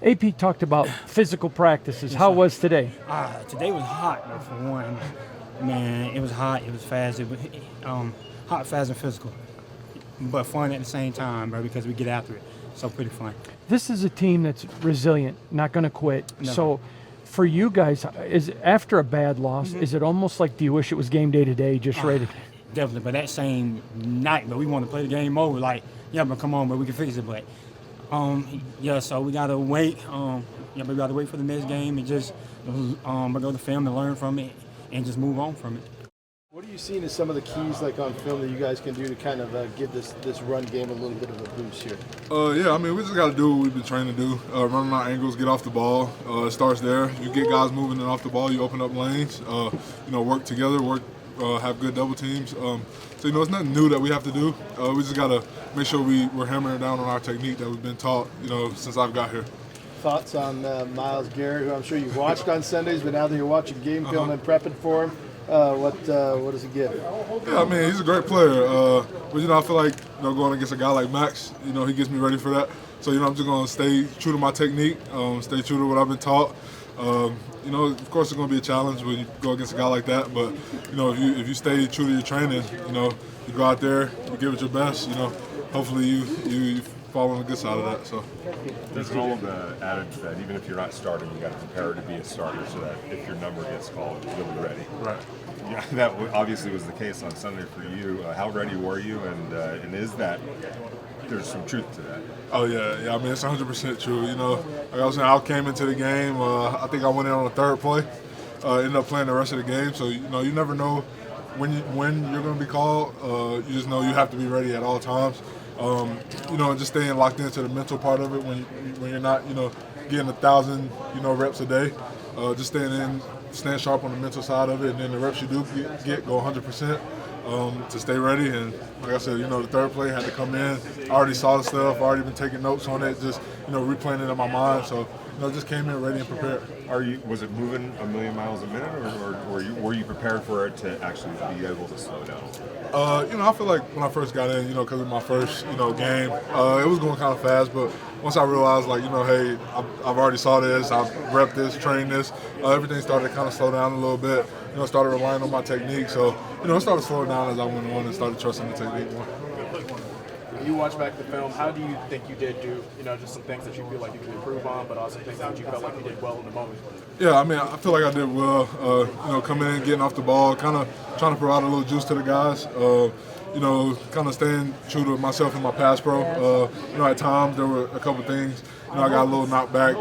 AP talked about physical practices. How was today? Today was hot, though, for one. Man, it was hot. It was fast. It was hot, fast, and physical. But fun at the same time, bro, because we get after it. So pretty fun. This is a team that's resilient, not going to quit. No. So for you guys, is after a bad loss, is it almost like, do you wish it was game day today, just ready? Definitely. But that same night, but we want to play the game over. Like, yeah, but come on, but we can fix it. But yeah, so we gotta wait. But we gotta wait for the next game and just go to film and learn from it and just move on from it. What are you seeing as some of the keys, like on film, that you guys can do to kind of give this run game a little bit of a boost here? Yeah, I mean, we just got to do what we've been trained to do. Running our angles, get off the ball. It starts there. You get guys moving and off the ball, you open up lanes. Work together, have good double teams. So, it's nothing new that we have to do. We just got to make sure we're hammering down on our technique that we've been taught, since I've got here. Thoughts on Myles Garrett, who I'm sure you've watched on Sundays, but now that you're watching game film and prepping for him, what does he give? Yeah, I mean, he's a great player. But, I feel like, going against a guy like Max, he gets me ready for that. So, I'm just going to stay true to my technique, stay true to what I've been taught. Of course, it's going to be a challenge when you go against a guy like that. But, if you stay true to your training, you go out there, you give it your best, hopefully you fall on the good side of that. So there's an old adage that even if you're not starting, you got to prepare to be a starter so that if your number gets called, you'll be ready. Right. Yeah, that obviously was the case on Sunday for you. How ready were you, and is that there's some truth to that? Oh yeah. I mean, it's 100% true. Like I was saying, I came into the game. I think I went in on the third play. Ended up playing the rest of the game. So you never know when you're going to be called. You just know you have to be ready at all times. Just staying locked into the mental part of it when you're not, getting 1,000, reps a day. Just staying sharp on the mental side of it, and then the reps you do get go 100% to stay ready. And like I said, the third play had to come in. I already saw the stuff. I already been taking notes on it, just replaying it in my mind. So just came in ready and prepared. Was it moving a million miles a minute, or were you prepared for it to actually be able to slow down? I feel like when I first got in, because of my first, game, it was going kind of fast. But once I realized, hey, I've already saw this, I've repped this, trained this, everything started to kind of slow down a little bit. Started relying on my technique. So, it started slowing down as I went on and started trusting the technique more. You watch back the film, how do you think you did do, just some things that you feel like you could improve on, but also things that you felt like you did well in the moment? Yeah, I mean, I feel like I did well, coming in, getting off the ball, kind of trying to provide a little juice to the guys, kind of staying true to myself and my pass pro. At times there were a couple things, I got a little knocked back,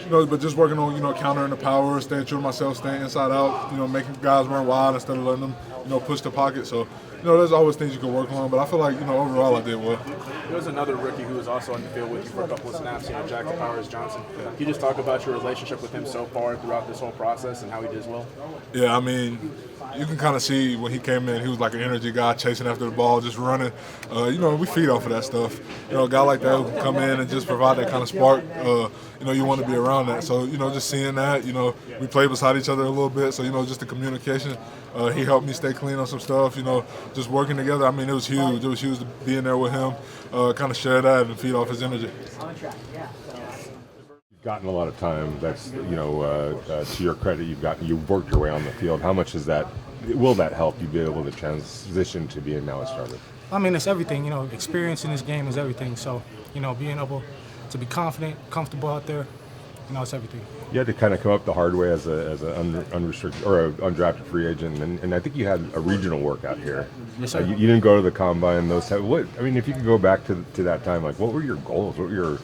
but just working on, countering the power, staying true to myself, staying inside out, making guys run wide instead of letting them, push the pocket. So, there's always things you can work on, but I feel like, overall I did well. There was another rookie who was also on the field with you for a couple of snaps, Jackson Powers Johnson. Can you just talk about your relationship with him so far throughout this whole process and how he did as well? Yeah, I mean, you can kind of see when he came in, he was like an energy guy, chasing after the ball, just running. We feed off of that stuff. A guy like that who can come in and just provide that kind of spark, you want to be around that. So, just seeing that, we played beside each other a little bit. So, just the communication, he helped me stay clean on some stuff, just working together. I mean, it was huge. It was huge to be in there with him, kind of share that and feed off his energy. You've gotten a lot of time. That's, to your credit, you've worked your way on the field. How much will that help you be able to transition to being now a starter? I mean, it's everything. Experience in this game is everything. So, being able to be confident, comfortable out there, it's everything. You had to kind of come up the hard way as an unrestricted or an undrafted free agent, and I think you had a regional workout here. Yes, sir. You didn't go to the combine. If you could go back to that time, what were your goals? What were your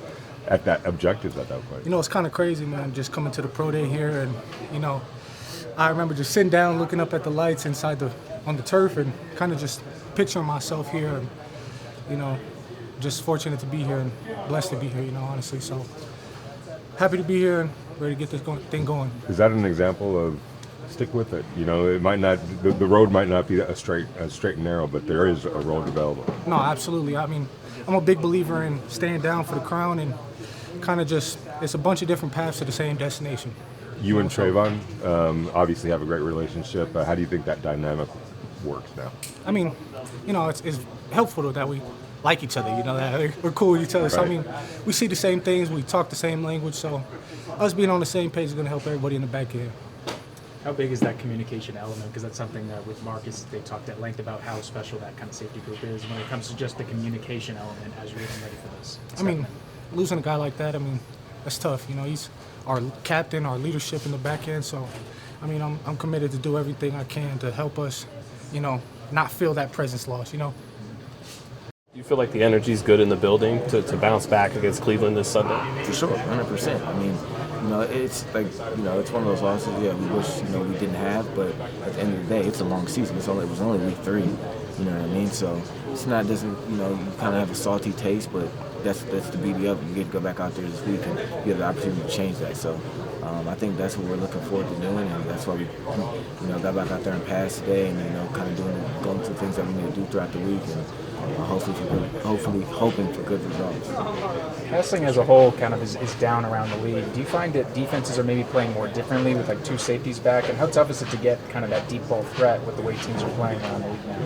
objectives at that point? It's kind of crazy, man. Just coming to the pro day here, and I remember just sitting down, looking up at the lights on the turf, and kind of just picturing myself here, and just fortunate to be here and blessed to be here. Honestly, so happy to be here and ready to get this thing going. Is that an example of stick with it? It might not, the road might not be as straight and narrow, but there is a road available. No, absolutely. I mean, I'm a big believer in staying down for the crown and kind of just, it's a bunch of different paths to the same destination. You and Trayvon obviously have a great relationship. How do you think that dynamic works now? I mean, it's helpful that we like each other. You know, that we're cool with each other. So I mean, we see the same things, we talk the same language. So us being on the same page is going to help everybody in the back end. How big is that communication element? Because that's something that with Marcus, they talked at length about how special that kind of safety group is when it comes to just the communication element as you're getting ready for this. I mean, losing a guy like that, I mean, that's tough. You know, he's our captain, our leadership in the back end. So, I mean, I'm committed to do everything I can to help us, you know, not feel that presence loss, you know. Do you feel like the energy's good in the building to bounce back against Cleveland this Sunday? For sure, 100%. I mean, you know, it's like, you know, it's one of those losses, yeah, we wish, you know, we didn't have, but at the end of the day, it's a long season. It was only week 3, you know what I mean? So it's not, doesn't, you know, you kind of have a salty taste, but that's the beauty of it. You get to go back out there this week and you have the opportunity to change that. So I think that's what we're looking forward to doing, and that's why we, you know, got back out there and passed today, and, you know, kind of going through things that we need to do throughout the week, and hopefully hoping for good results. Passing as a whole kind of is down around the league. Do you find that defenses are maybe playing more differently with like 2 safeties back? And how tough is it to get kind of that deep ball threat with the way teams are playing around the league now?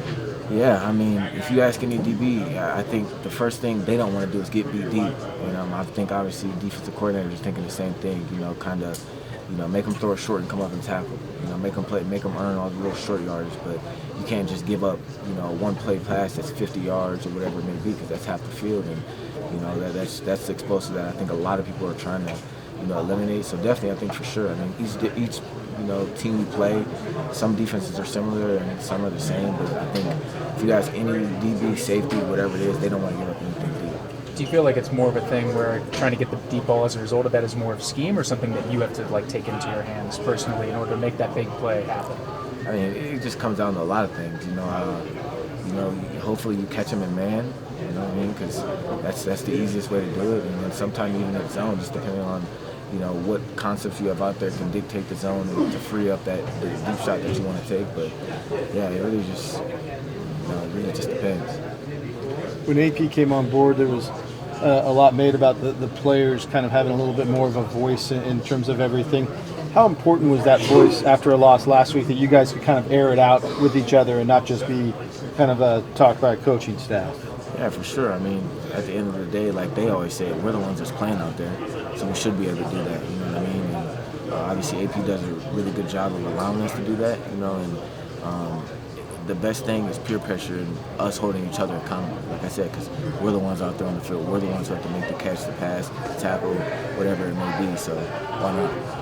Yeah, I mean, if you ask any DB, I think the first thing they don't want to do is get beat deep. You know, I think obviously defensive coordinators are thinking the same thing. You know, kind of, you know, make them throw it short and come up and tackle. You know, make them earn all the little short yards. But you can't just give up, you know, one play pass that's 50 yards or whatever it may be, because that's half the field, and you know that's explosive that I think a lot of people are trying to, you know, eliminate. So definitely, I think for sure. I mean, each you know, team you play, some defenses are similar and some are the same. But I think if you ask any DB, safety, whatever it is, they don't want to give up anything deep. Do you feel like it's more of a thing where trying to get the deep ball as a result of that is more of scheme, or something that you have to like take into your hands personally in order to make that big play happen? I mean, it just comes down to a lot of things. You know, hopefully you catch them in man. You know what I mean? Because that's the easiest way to do it. And then sometimes even in zone, just depending on, you know, what concepts you have out there can dictate the zone and to free up the deep shot that you want to take. But yeah, it really just, you know, it really just depends. When AP came on board, there was a lot made about the players kind of having a little bit more of a voice in terms of everything. How important was that voice after a loss last week, that you guys could kind of air it out with each other and not just be kind of a talk by coaching staff? Yeah, for sure. I mean, at the end of the day, like they always say, we're the ones that's playing out there, so we should be able to do that. You know what I mean? And obviously, AP does a really good job of allowing us to do that. You know, and the best thing is peer pressure and us holding each other accountable. Like I said, because we're the ones out there on the field. We're the ones who have to make the catch, the pass, the tackle, whatever it may be. So why not?